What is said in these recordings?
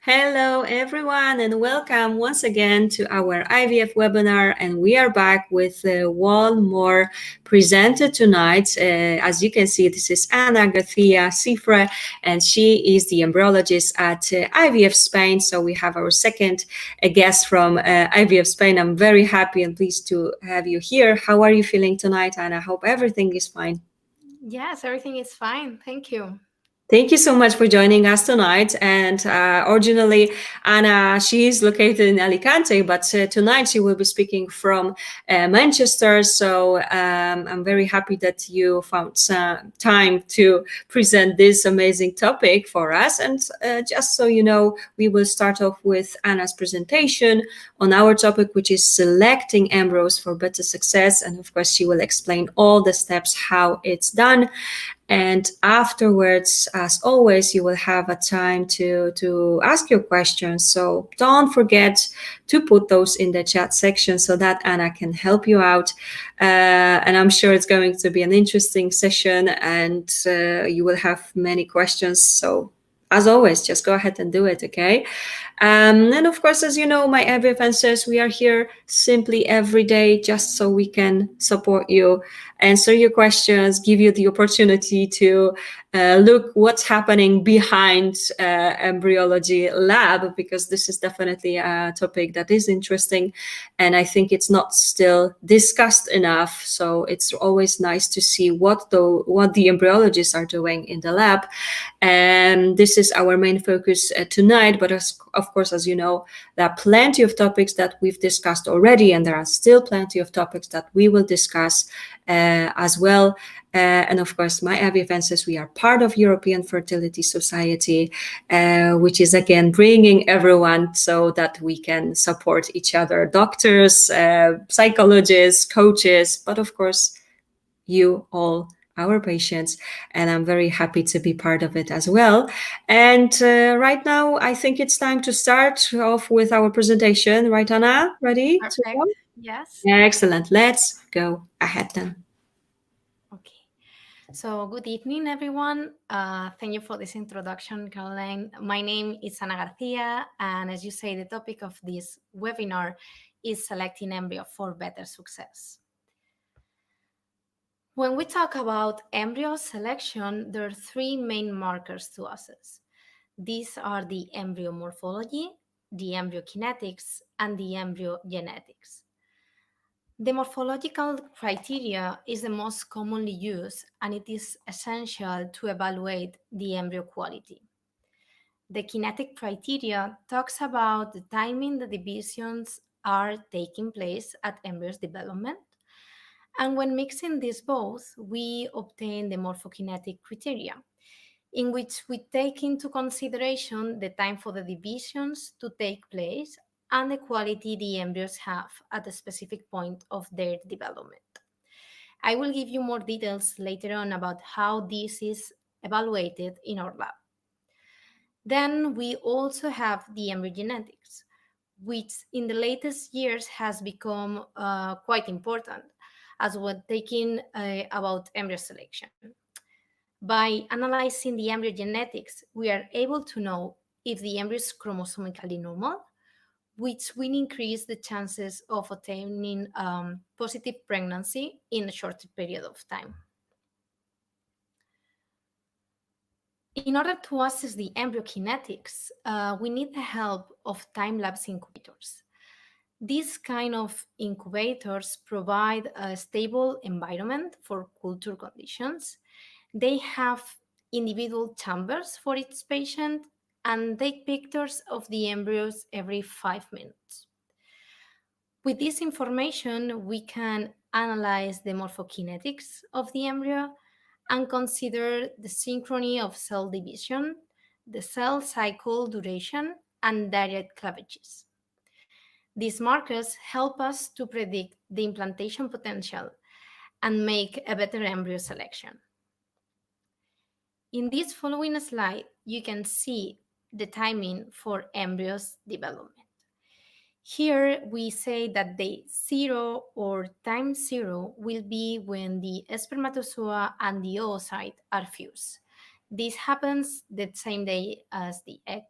Hello, everyone, and welcome once again to our IVF webinar. And we are back with one more presenter tonight. As you can see, this is García Sifre, and she is the embryologist at IVF-Spain. So we have our second guest from IVF-Spain. I'm very happy and pleased to have you here. How are you feeling tonight, Anna? I hope everything is fine. Yes, everything is fine. Thank you. Thank you so much for joining us tonight. And originally, Anna, she is located in Alicante, but tonight she will be speaking from Manchester. So I'm very happy that you found some time to present this amazing topic for us. And just so you know, we will start off with Anna's presentation on our topic, which is selecting embryos for better success. And of course, she will explain all the steps, how it's done. And afterwards, as always, you will have a time to ask your questions. So don't forget to put those in the chat section so that Anna can help you out. And I'm sure it's going to be an interesting session and you will have many questions. So as always, just go ahead and do it, okay? And of course, as you know, my IVF Answers, we are here simply every day just so we can support you, answer your questions, give you the opportunity to look what's happening behind embryology lab, because this is definitely a topic that is interesting and I think it's not still discussed enough. So it's always nice to see what the embryologists are doing in the lab. And this is our main focus tonight, but of course, as you know, there are plenty of topics that we've discussed already, and there are still plenty of topics that we will discuss as well. And of course, my IVF Answers, we are part of European Fertility Society, which is again bringing everyone so that we can support each other, doctors, psychologists, coaches, but of course, you all, our patients, and I'm very happy to be part of it as well. And right now, I think it's time to start off with our presentation. Right, Anna? Ready? Perfect. Yes. Excellent. Let's go ahead then. Okay. So good evening, everyone. Thank you for this introduction, Caroline. My name is Ana Garcia, and as you say, the topic of this webinar is selecting embryo for better success. When we talk about embryo selection, there are three main markers to assess. These are the embryo morphology, the embryo kinetics, and the embryo genetics. The morphological criteria is the most commonly used, and it is essential to evaluate the embryo quality. The kinetic criteria talks about the timing the divisions are taking place at embryo's development. And when mixing these both, we obtain the morphokinetic criteria, in which we take into consideration the time for the divisions to take place and the quality the embryos have at a specific point of their development. I will give you more details later on about how this is evaluated in our lab. Then we also have the embryo genetics, which in the latest years has become quite important as we're taking about embryo selection. By analyzing the embryo genetics, we are able to know if the embryo is chromosomically normal, which will increase the chances of attaining positive pregnancy in a shorter period of time. In order to assess the embryo kinetics, we need the help of time-lapse incubators. These kind of incubators provide a stable environment for culture conditions. They have individual chambers for each patient and take pictures of the embryos every 5 minutes. With this information, we can analyze the morphokinetics of the embryo and consider the synchrony of cell division, the cell cycle duration, and direct cleavages. These markers help us to predict the implantation potential and make a better embryo selection. In this following slide, you can see the timing for embryos development. Here we say that day 0 or time 0 will be when the spermatozoa and the oocyte are fused. This happens the same day as the egg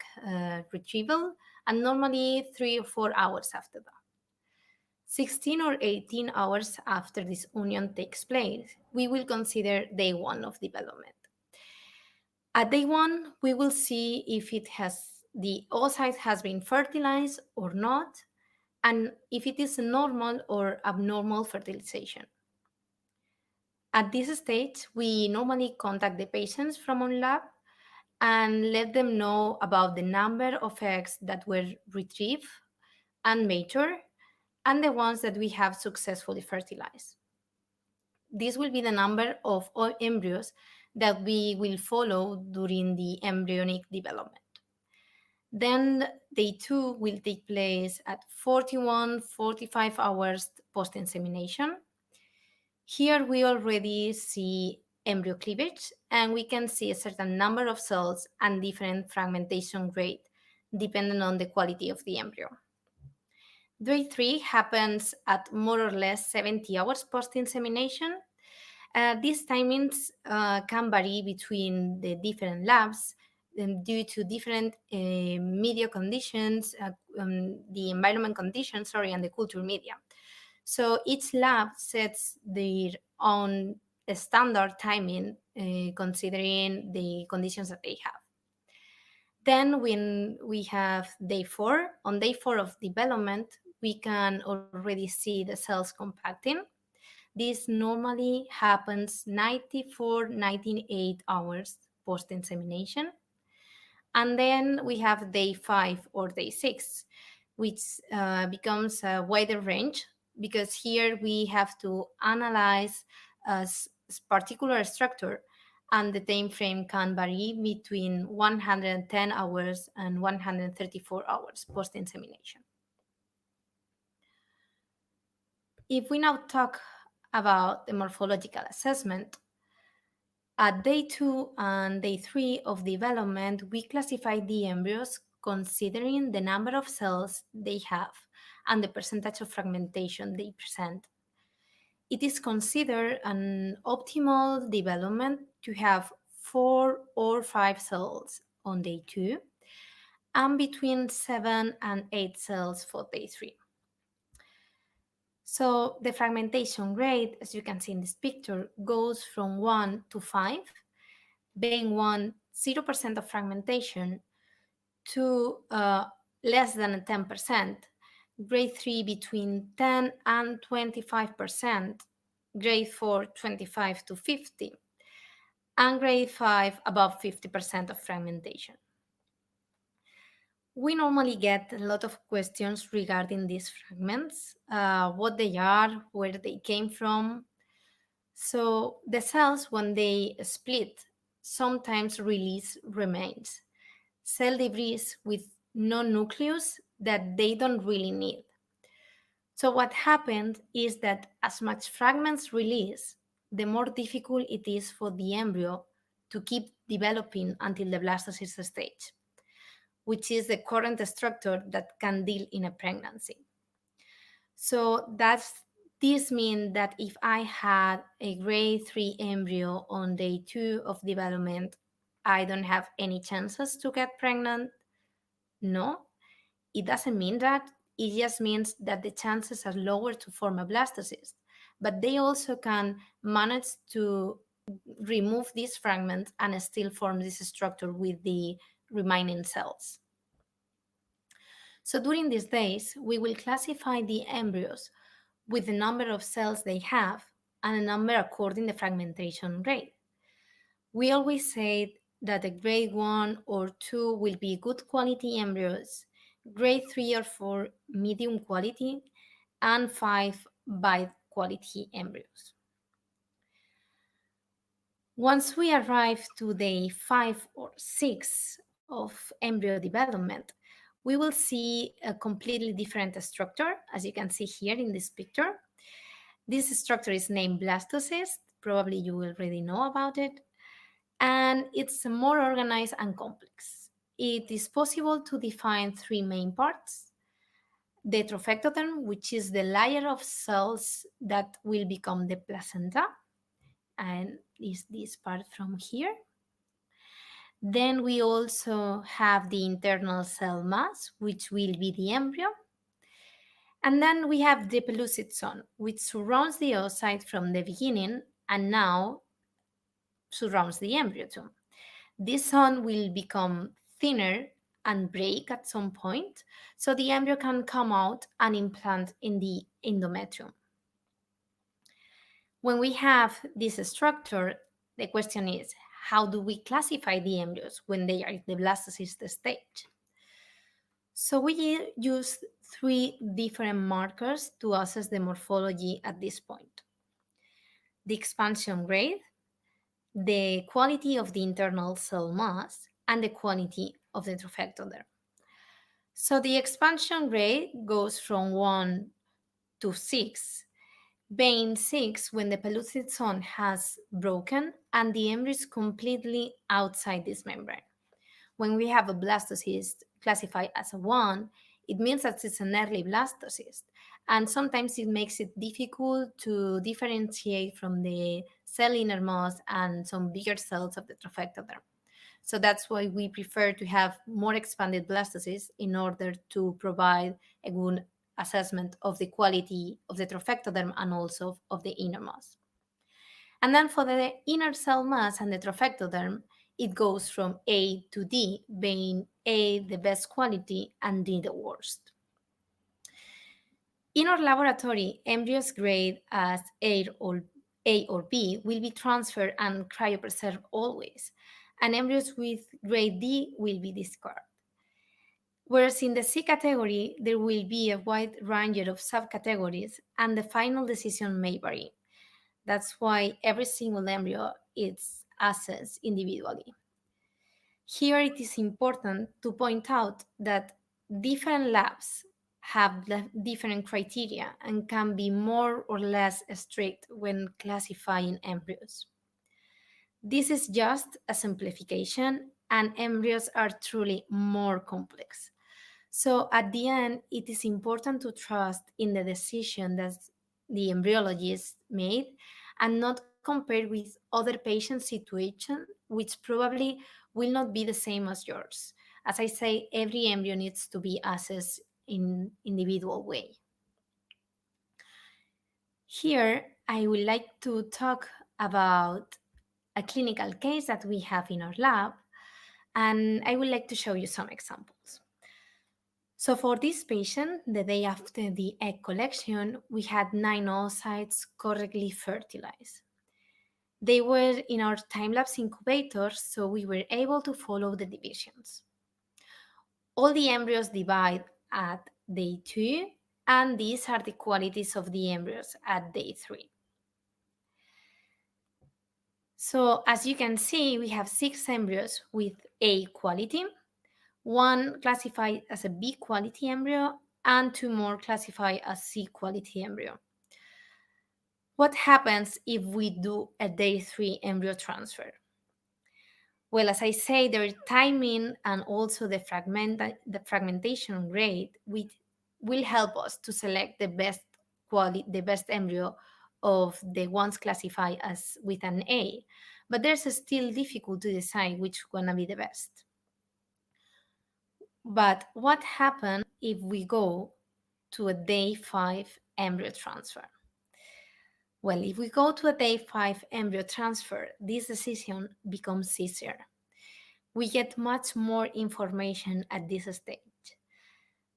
retrieval, and normally 3 or 4 hours after that. 16 or 18 hours after this union takes place, we will consider day 1 of development. At day 1, we will see if the oocyte has been fertilized or not, and if it is normal or abnormal fertilization. At this stage, we normally contact the patients from our lab and let them know about the number of eggs that were retrieved and matured and the ones that we have successfully fertilized. This will be the number of embryos that we will follow during the embryonic development. Then day 2 will take place at 41-45 hours post-insemination. Here we already see embryo cleavage, and we can see a certain number of cells and different fragmentation rate depending on the quality of the embryo. Day 3 happens at more or less 70 hours post-insemination. These timings can vary between the different labs due to different media conditions, the environment conditions, and the culture media. So each lab sets their own standard timing considering the conditions that they have. Then when we have day 4, on day 4 of development, we can already see the cells compacting. This normally happens 94-98 hours post-insemination. And then we have day 5 or day 6, which becomes a wider range because here we have to analyze a particular structure, and the time frame can vary between 110 hours and 134 hours post-insemination. If we now talk about the morphological assessment, at day 2 and day 3 of development, we classify the embryos considering the number of cells they have and the percentage of fragmentation they present. It is considered an optimal development to have 4 or 5 cells on day 2 and between 7 and 8 cells for day 3. So the fragmentation rate, as you can see in this picture, goes from 1 to 5, being 1, 0% of fragmentation, to less than 10%, grade 3 between 10 and 25%, grade 4 25 to 50, and grade 5 above 50% of fragmentation. We normally get a lot of questions regarding these fragments, what they are, where they came from. So the cells, when they split, sometimes release remains, cell debris with no nucleus that they don't really need. So what happened is that as much fragments release, the more difficult it is for the embryo to keep developing until the blastocyst stage, which is the current structure that can deal in a pregnancy. So this means that if I had a grade 3 embryo on day 2 of development, I don't have any chances to get pregnant? No, it doesn't mean that. It just means that the chances are lower to form a blastocyst, but they also can manage to remove these fragments and still form this structure with the remaining cells. So during these days, we will classify the embryos with the number of cells they have and a number according to the fragmentation rate. We always say that a grade 1 or 2 will be good quality embryos, grade 3 or 4 medium quality, and 5 bad quality embryos. Once we arrive to day 5 or 6 of embryo development, we will see a completely different structure, as you can see here in this picture. This structure is named Blastocyst. Probably you already know about it. And it's more organized and complex. It is possible to define 3 main parts. The trophectoderm, which is the layer of cells that will become the placenta, and is this part from here. Then we also have the internal cell mass, which will be the embryo. And then we have the pellucid zone, which surrounds the oocyte from the beginning and now surrounds the embryo too. This zone will become thinner and break at some point, so the embryo can come out and implant in the endometrium. When we have this structure, the question is, how do we classify the embryos when they are in the blastocyst stage? So we use three different markers to assess the morphology at this point: the expansion rate, the quality of the internal cell mass, and the quality of the trophectoderm. So the expansion rate goes from 1 to 6, being 6 when the pellucid zone has broken and the embryo is completely outside this membrane. When we have a blastocyst classified as a 1, it means that it's an early blastocyst, and sometimes it makes it difficult to differentiate from the cell innermost and some bigger cells of the trophectoderm. So that's why we prefer to have more expanded blastocysts in order to provide a good assessment of the quality of the trophectoderm and also of the innermost. And then for the inner cell mass and the trophectoderm, it goes from A to D, being A the best quality and D the worst. In our laboratory, embryos graded as A or B will be transferred and cryopreserved always, and embryos with grade D will be discarded. Whereas in the C category, there will be a wide range of subcategories, and the final decision may vary. That's why every single embryo is assessed individually. Here it is important to point out that different labs have different criteria and can be more or less strict when classifying embryos. This is just a simplification, and embryos are truly more complex. So at the end, it is important to trust in the decision that the embryologist made and not compare with other patient situations, which probably will not be the same as yours. As I say, every embryo needs to be assessed in individual way. Here, I would like to talk about a clinical case that we have in our lab, and I would like to show you some examples. So for this patient, the day after the egg collection, we had 9 oocytes correctly fertilized. They were in our time-lapse incubator, so we were able to follow the divisions. All the embryos divide at day 2, and these are the qualities of the embryos at day 3. So as you can see, we have 6 embryos with A quality, 1 classified as a B quality embryo, and 2 more classified as C quality embryo. What happens if we do a day 3 embryo transfer? Well, as I say, their timing and also the fragmentation rate will help us to select the best embryo of the ones classified as with an A. But there's still difficult to decide which is gonna be the best. But what happens if we go to a day 5 embryo transfer? Well, if we go to a day 5 embryo transfer, this decision becomes easier. We get much more information at this stage.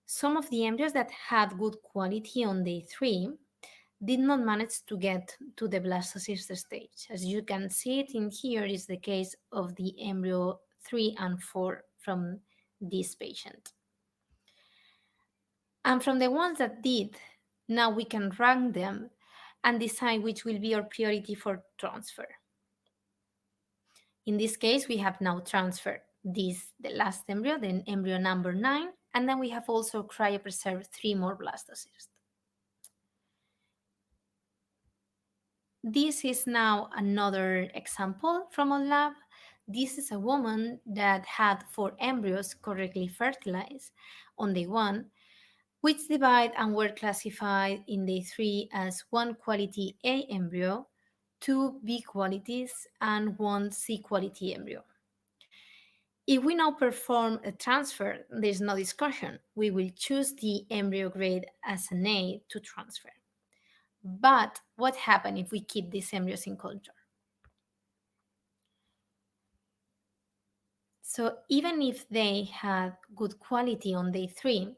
Some of the embryos that had good quality on day 3 did not manage to get to the blastocyst stage. As you can see it in here is the case of the embryo 3 and 4 from this patient. And from the ones that did, now we can rank them and decide which will be our priority for transfer. In this case, we have now transferred the last embryo, then embryo number 9, and then we have also cryopreserved 3 more blastocysts. This is now another example from our lab. This is a woman that had 4 embryos correctly fertilized on day 1, which divide and were classified in day 3 as 1 quality A embryo, 2 B qualities, and 1 C quality embryo. If we now perform a transfer, there's no discussion. We will choose the embryo grade as an A to transfer. But what happens if we keep these embryos in culture? So even if they had good quality on day 3,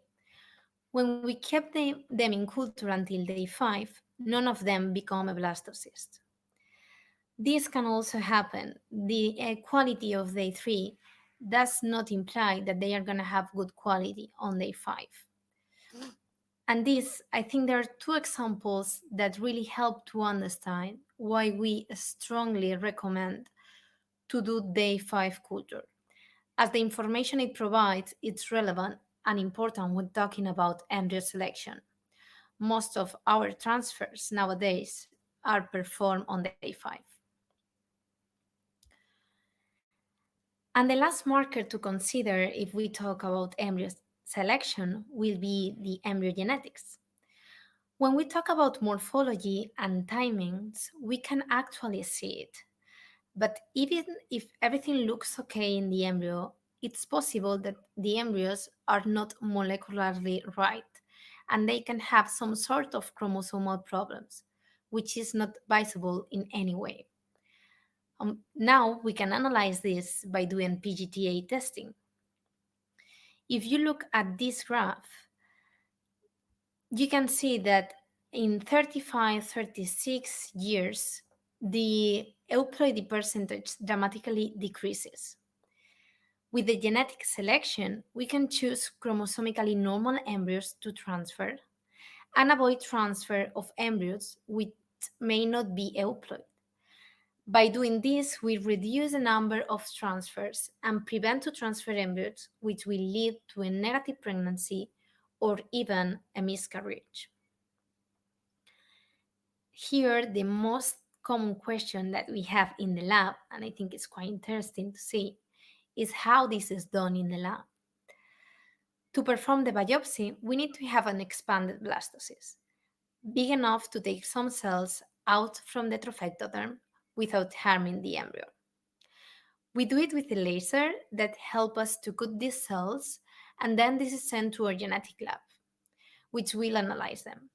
when we kept them in culture until day 5, none of them become a blastocyst. This can also happen. The quality of day 3 does not imply that they are going to have good quality on day 5. And this, I think there are 2 examples that really help to understand why we strongly recommend to do day 5 culture, as the information it provides is relevant and important when talking about embryo selection. Most of our transfers nowadays are performed on day 5. And the last marker to consider if we talk about embryo selection will be the embryo genetics. When we talk about morphology and timings, we can actually see it. But even if everything looks okay in the embryo, it's possible that the embryos are not molecularly right and they can have some sort of chromosomal problems, which is not visible in any way. Now we can analyze this by doing PGTA testing. If you look at this graph, you can see that in 35, 36 years, the euploidy percentage dramatically decreases. With the genetic selection, we can choose chromosomically normal embryos to transfer and avoid transfer of embryos which may not be euploid. By doing this, we reduce the number of transfers and prevent to transfer embryos, which will lead to a negative pregnancy or even a miscarriage. Here, the most common question that we have in the lab, and I think it's quite interesting to see, is how this is done in the lab. To perform the biopsy, we need to have an expanded blastocyst, big enough to take some cells out from the trophectoderm without harming the embryo. We do it with a laser that helps us to cut these cells, and then this is sent to our genetic lab, which will analyze them.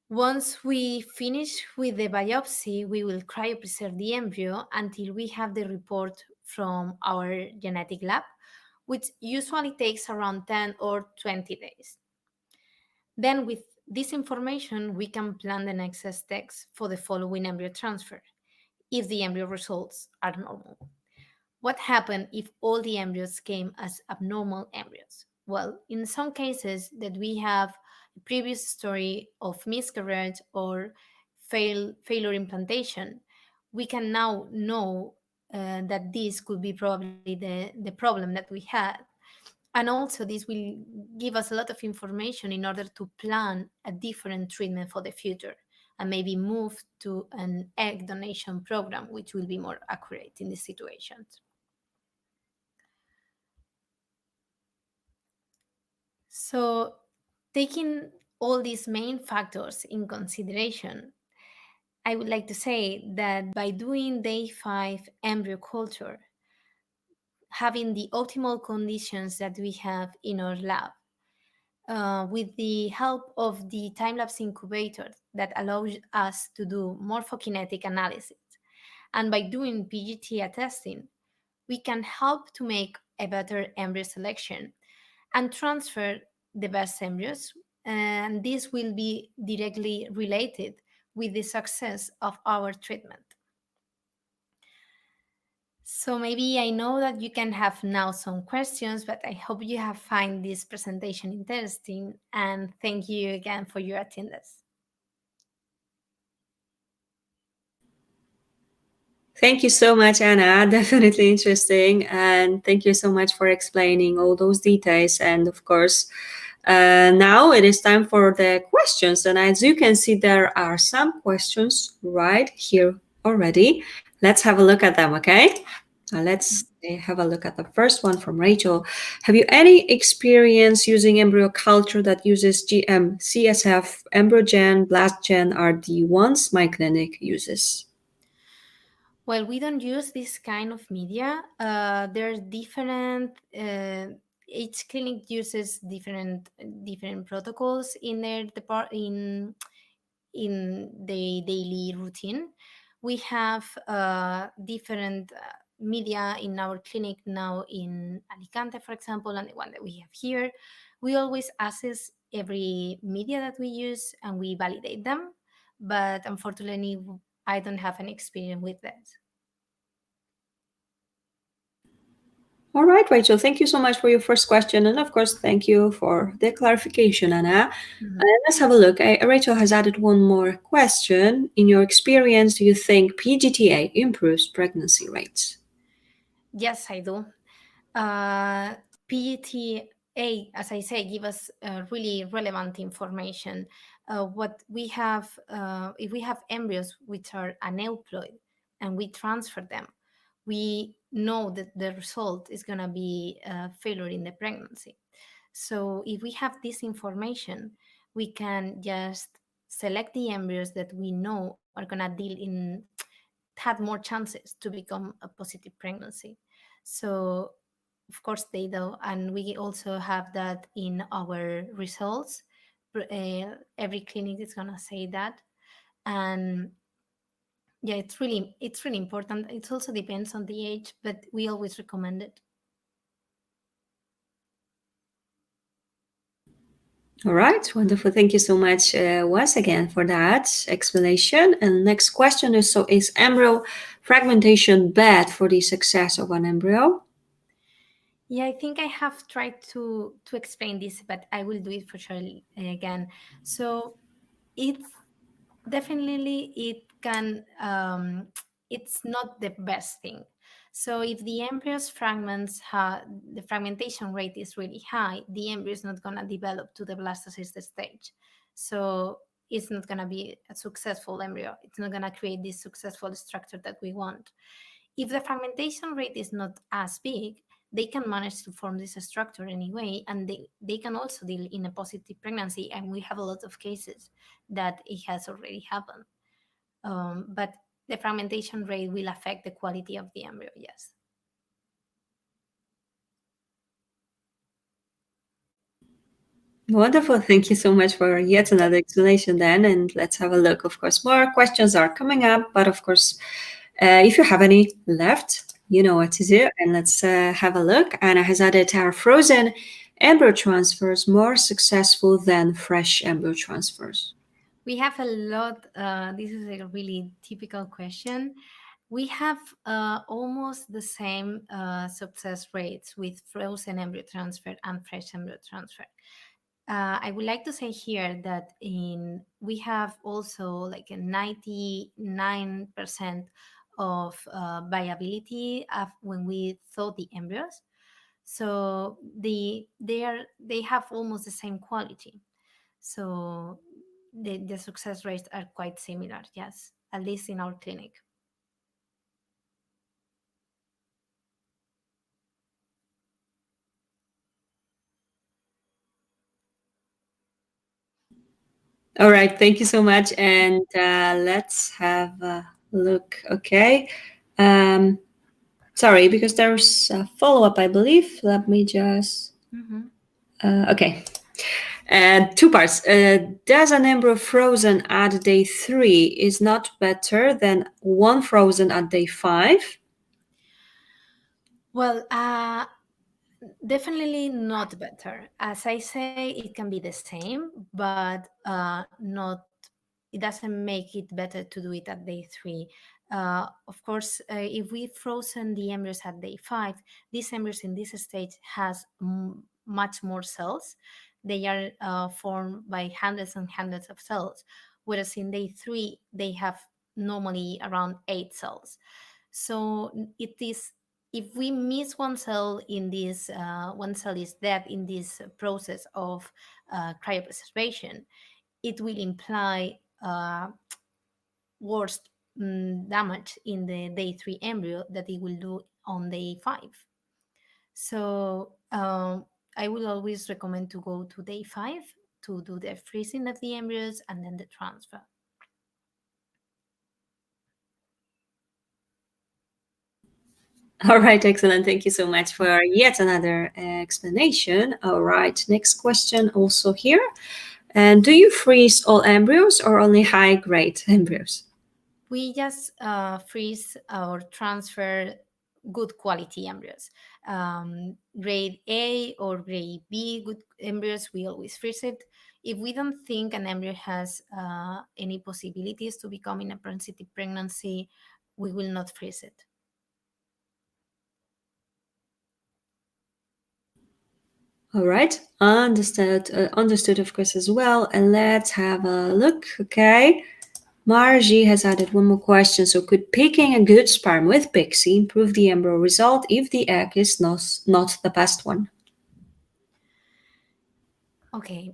Once we finish with the biopsy, we will cryopreserve the embryo until we have the report from our genetic lab, which usually takes around 10 or 20 days. Then with this information, we can plan the next steps for the following embryo transfer, if the embryo results are normal. What happened if all the embryos came as abnormal embryos? Well, in some cases that we have a previous story of miscarriage or failure implantation, we can now know that this could be probably the problem that we had. And also this will give us a lot of information in order to plan a different treatment for the future and maybe move to an egg donation program, which will be more accurate in these situations. So, taking all these main factors in consideration, I would like to say that by doing day 5 embryo culture, having the optimal conditions that we have in our lab, with the help of the time-lapse incubator that allows us to do morphokinetic analysis, and by doing PGTA testing, we can help to make a better embryo selection and transfer the best embryos, and this will be directly related with the success of our treatment. So maybe I know that you can have now some questions, but I hope you have found this presentation interesting, and thank you again for your attendance. Thank you so much, Anna. Definitely interesting. And thank you so much for explaining all those details. And of course, now it is time for the questions. And as you can see, there are some questions right here already. Let's have a look at them, okay? Let's have a look at the first one from Rachel. Have you any experience using embryo culture that uses GM, CSF, Embryogene, Blastgen are the ones my clinic uses? Well, we don't use this kind of media. There's different. Each clinic uses different protocols in their in the daily routine. We have different media in our clinic now in Alicante, for example, and the one that we have here. We always assess every media that we use and we validate them, but unfortunately, I don't have any experience with that. All right, Rachel, thank you so much for your first question. And of course, thank you for the clarification, Anna. Let's have a look. Rachel has added one more question. In your experience, do you think PGTA improves pregnancy rates? Yes, I do. PGTA, as I say, give us really relevant information. What we have, if we have embryos which are aneuploid and we transfer them, we know that the result is going to be failure in the pregnancy. So if we have this information, we can just select the embryos that we know are going to have more chances to become a positive pregnancy. So of course they do, and we also have that in our results. Every clinic is going to say that. And yeah, it's really important. It also depends on the age, but we always recommend it. All right, wonderful. Thank you so much once again for that explanation. And next question is, so is embryo fragmentation bad for the success of an embryo? Yeah, I think I have tried to explain this, but I will do it for sure again. So it's definitely it can it's not the best thing. So if the embryos fragments the fragmentation rate is really high, the embryo is not going to develop to the blastocyst stage. So it's not going to be a successful embryo. It's not going to create this successful structure that we want. If the fragmentation rate is not as big, they can manage to form this structure anyway, and they can also deal in a positive pregnancy. And we have a lot of cases that it has already happened. But the fragmentation rate will affect the quality of the embryo, yes. Wonderful. Thank you so much for yet another explanation then. And let's have a look. Of course, more questions are coming up, but of course, if you have any left, you know what to do. And let's have a look. Anna has added, are frozen embryo transfers more successful than fresh embryo transfers? We have a lot. This is a really typical question. We have almost the same success rates with frozen embryo transfer and fresh embryo transfer. I would like to say here that we have also like a 99% of viability when we thaw the embryos. So they have almost the same quality. So the success rates are quite similar, yes, at least in our clinic. All right. Thank you so much. And let's have a look. Okay. Sorry, because there's a follow-up, I believe. Let me just... okay. Two parts. Does an embryo frozen at day 3 is not better than one frozen at day 5? Well, definitely not better. As I say, it can be the same, but not. It doesn't make it better to do it at day 3. Of course, if we frozen the embryos at day 5, these embryos in this stage has much more cells. They are formed by hundreds and hundreds of cells, whereas in day 3 they have normally around 8 cells. So it is, if we miss one cell in this, one cell is dead in this process of cryopreservation, it will imply worse damage in the day 3 embryo that it will do on day 5. So I will always recommend to go to day 5 to do the freezing of the embryos and then the transfer. All right, excellent. Thank you so much for yet another explanation. All right, next question also here. And do you freeze all embryos or only high grade embryos? We just freeze or transfer good quality embryos. Grade A or grade B, good embryos, we always freeze it. If we don't think an embryo has any possibilities to becoming a positive pregnancy, we will not freeze it. All right, understood. Understood, of course, as well. And let's have a look. Okay, Margie has added one more question. So, could picking a good sperm with Pixie improve the embryo result if the egg is not the best one? Okay,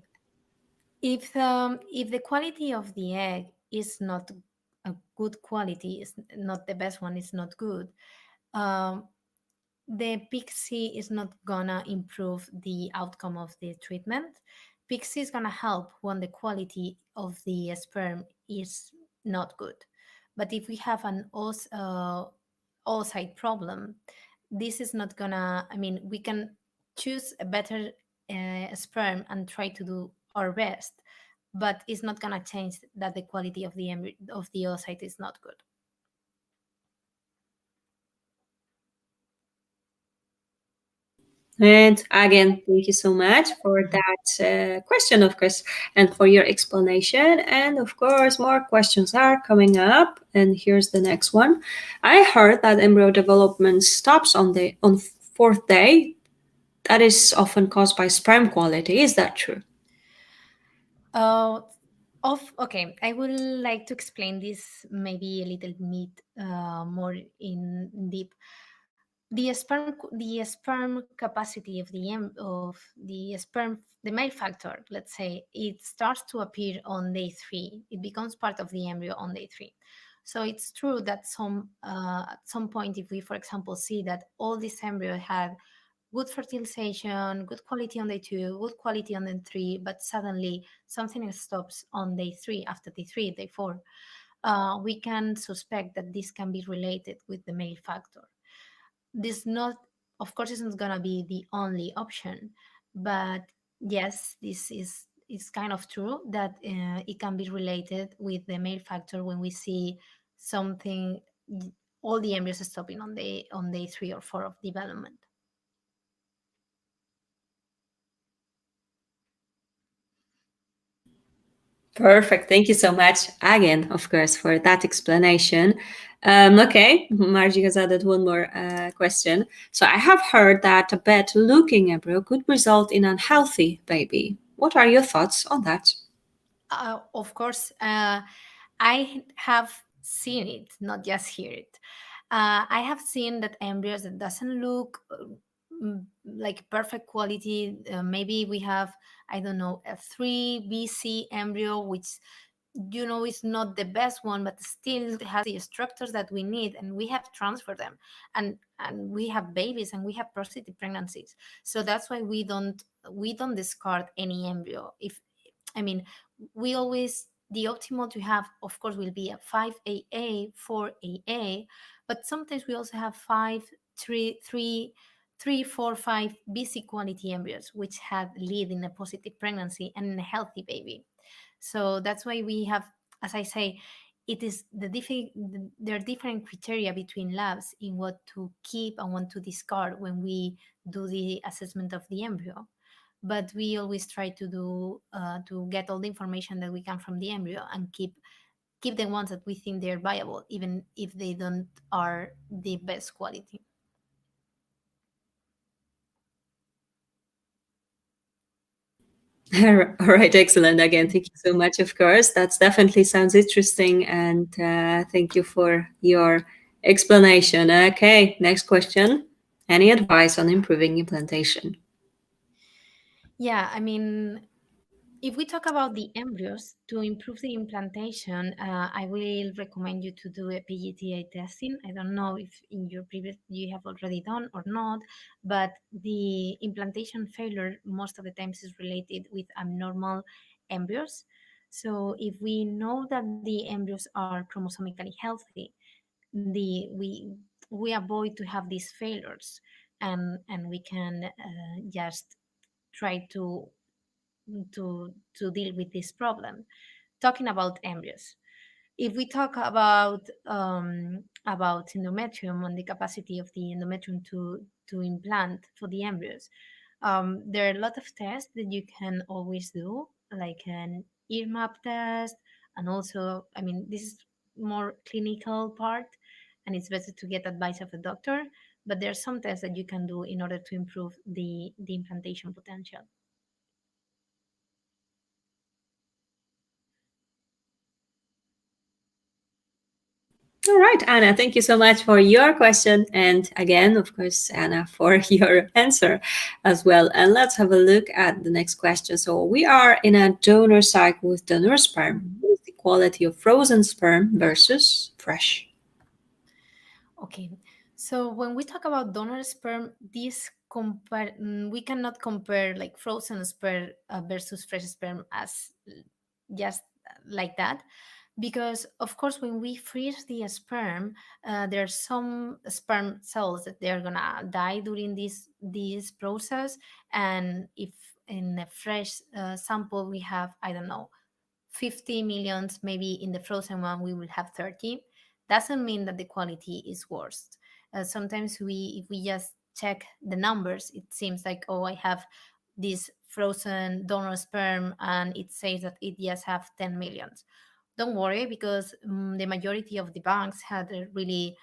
if the quality of the egg is not a good quality, is not the best one, is not good, um, the Pixie is not gonna improve the outcome of the treatment. Pixie is gonna help when the quality of the sperm is not good. But if we have an oocyte problem, this is not gonna. I mean, we can choose a better sperm and try to do our best, but it's not gonna change that the quality of of the oocyte is not good. And again, thank you so much for that question, of course, and for your explanation. And of course, more questions are coming up. And here's the next one. I heard that embryo development stops on fourth day. That is often caused by sperm quality. Is that true? Uh, okay, I would like to explain this maybe a little bit more in deep. The sperm capacity of the male factor, let's say, it starts to appear on day 3. It becomes part of the embryo on day 3. So it's true that at some point, if we, for example, see that all this embryo had good fertilization, good quality on day 2, good quality on day 3, but suddenly something stops on day 3, after day 3, day 4, we can suspect that this can be related with the male factor. This not, of course, isn't gonna be the only option, but yes, this is kind of true that it can be related with the male factor when we see something, all the embryos stopping on day 3 or 4 of development. Perfect. Thank you so much again, of course, for that explanation. Okay, Margie has added one more question. So I have heard that a bad looking embryo could result in an unhealthy baby. What are your thoughts on that? Of course, I have seen it, not just hear it. I have seen that embryos that doesn't look like perfect quality. Maybe we have, I don't know, a 3 BC embryo, which is not the best one, but still has the structures that we need, and we have transferred them, and we have babies and we have positive pregnancies. So that's why we don't discard any embryo. If I mean, we always, the optimal to have, of course, will be a 5AA, 4AA, but sometimes we also have 5, 3, 4, 5 BC quality embryos, which had lead in a positive pregnancy and in a healthy baby. So that's why we have, as I say, it is there are different criteria between labs in what to keep and what to discard when we do the assessment of the embryo. But we always try to get all the information that we can from the embryo and keep the ones that we think they're viable, even if they don't are the best quality. All right, excellent. Again, thank you so much, of course. That's definitely sounds interesting. And thank you for your explanation. Okay, next question. Any advice on improving implantation? Yeah, I mean, if we talk about the embryos, to improve the implantation, I will recommend you to do a PGTA testing. I don't know if in your previous you have already done or not, but the implantation failure most of the times is related with abnormal embryos. So if we know that the embryos are chromosomically healthy, the we we avoid to have these failures, and we can just try to deal with this problem. Talking about embryos, if we talk about endometrium and the capacity of the endometrium to implant for the embryos, there are a lot of tests that you can always do, like an ear map test, and also, I mean, this is more clinical part, and it's better to get advice of a doctor. But there are some tests that you can do in order to improve the implantation potential. All right, Anna, thank you so much for your question. And again, of course, Anna, for your answer as well. And let's have a look at the next question. So we are in a donor cycle with donor sperm. What is the quality of frozen sperm versus fresh? Okay, so when we talk about donor sperm, we cannot compare like frozen sperm versus fresh sperm as just like that, because of course when we freeze the sperm, there are some sperm cells that they're gonna die during this process, and if in a fresh sample we have, I don't know, 50 millions, maybe in the frozen one we will have 30. Doesn't mean that the quality is worse. Sometimes if we just check the numbers, it seems like, oh, I have this frozen donor sperm and it says that it just have 10 millions. Don't worry, because the majority of the banks had a really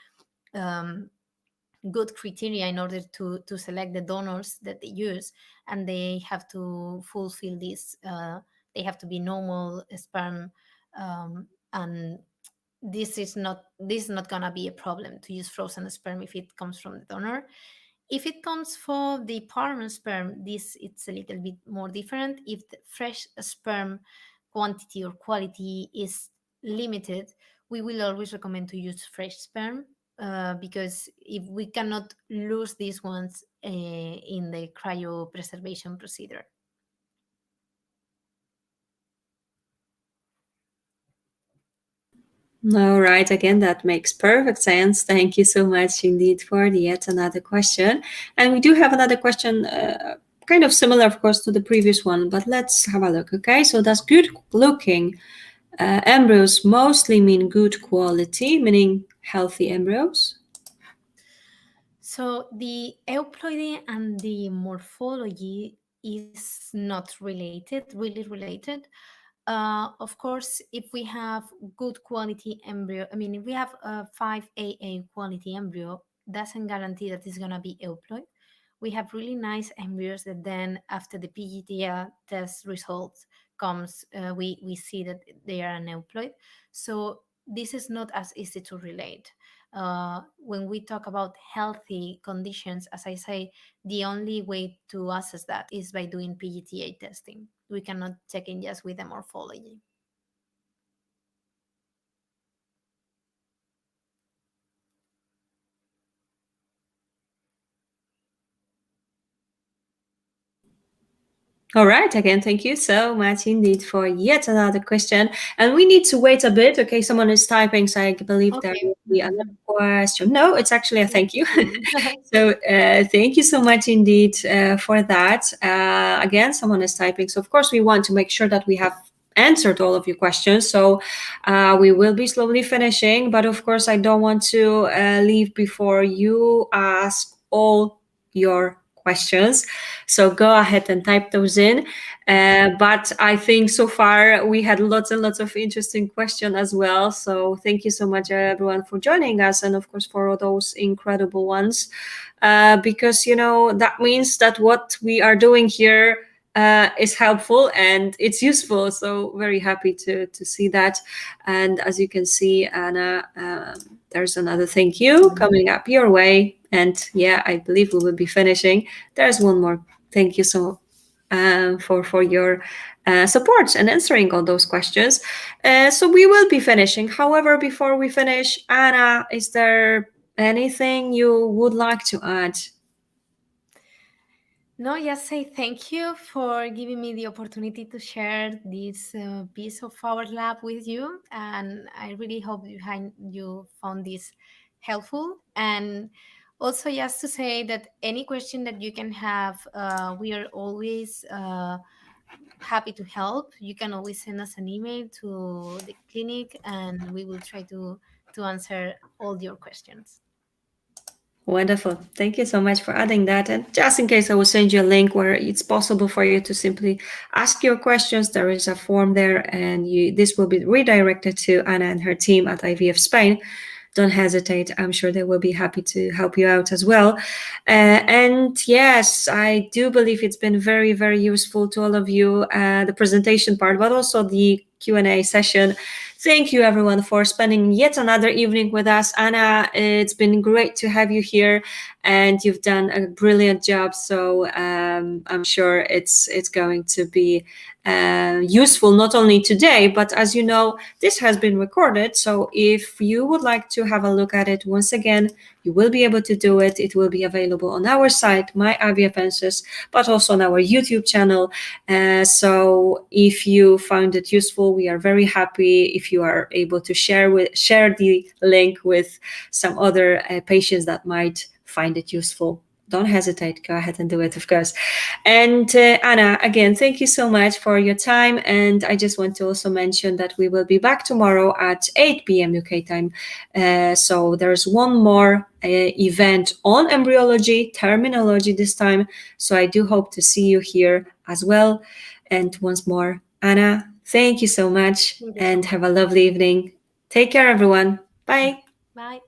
good criteria in order to select the donors that they use, and they have to fulfill this. They have to be normal sperm, and this is not gonna be a problem to use frozen sperm if it comes from the donor. If it comes for the partner sperm, this it's a little bit more different. If the fresh sperm quantity or quality is limited, we will always recommend to use fresh sperm, because if we cannot lose these ones in the cryopreservation procedure. All right, again, that makes perfect sense. Thank you so much indeed for yet another question. And we do have another question, kind of similar, of course, to the previous one, but let's have a look, okay? So does good looking embryos mostly mean good quality, meaning healthy embryos? So the euploidy and the morphology is not really related. Of course, if we have good quality embryo, I mean, if we have a 5AA quality embryo, doesn't guarantee that it's gonna be euploid. We have really nice embryos that then, after the PGT test results comes, we see that they are an euploid. So this is not as easy to relate. When we talk about healthy conditions, as I say, the only way to assess that is by doing PGTA testing. We cannot check in just with the morphology. All right, again, thank you so much indeed for yet another question. And we need to wait a bit. Okay, someone is typing, so I believe there will be another question. No, it's actually a thank you. So thank you so much indeed for that. Again, someone is typing. So of course, we want to make sure that we have answered all of your questions. So we will be slowly finishing. But of course, I don't want to leave before you ask all your questions. So go ahead and type those in. But I think so far we had lots and lots of interesting questions as well. So thank you so much, everyone, for joining us, and of course for all those incredible ones, because that means that what we are doing here is helpful and it's useful. So very happy to see that. And as you can see, Anna, there's another thank you coming up your way. And yeah, I believe we will be finishing. There's one more. Thank you so for your support and answering all those questions. So we will be finishing. However, before we finish, Anna, is there anything you would like to add? No, just say thank you for giving me the opportunity to share this piece of our lab with you, and I really hope you found this helpful. And also, just to say that any question that you can have, we are always happy to help. You can always send us an email to the clinic, and we will try to answer all your questions. Wonderful. Thank you so much for adding that. And just in case, I will send you a link where it's possible for you to simply ask your questions. There is a form there, and this will be redirected to Anna and her team at IVF-Spain. Don't hesitate. I'm sure they will be happy to help you out as well. And yes, I do believe it's been very, very useful to all of you, the presentation part, but also the Q&A session. Thank you, everyone, for spending yet another evening with us. Anna, it's been great to have you here, and you've done a brilliant job. So I'm sure it's going to be useful not only today, but as you know, this has been recorded. So if you would like to have a look at it once again, you will be able to do it. It will be available on our site, My IVF Answers, but also on our YouTube channel. So if you found it useful, we are very happy if you are able to share the link with some other patients that might find it useful. Don't hesitate. Go ahead and do it, of course. And Anna, again, thank you so much for your time. And I just want to also mention that we will be back tomorrow at 8 p.m. UK time. So there's one more event on embryology, terminology this time. So I do hope to see you here as well. And once more, Anna, thank you so much, and have a lovely evening. Take care, everyone. Bye. Bye.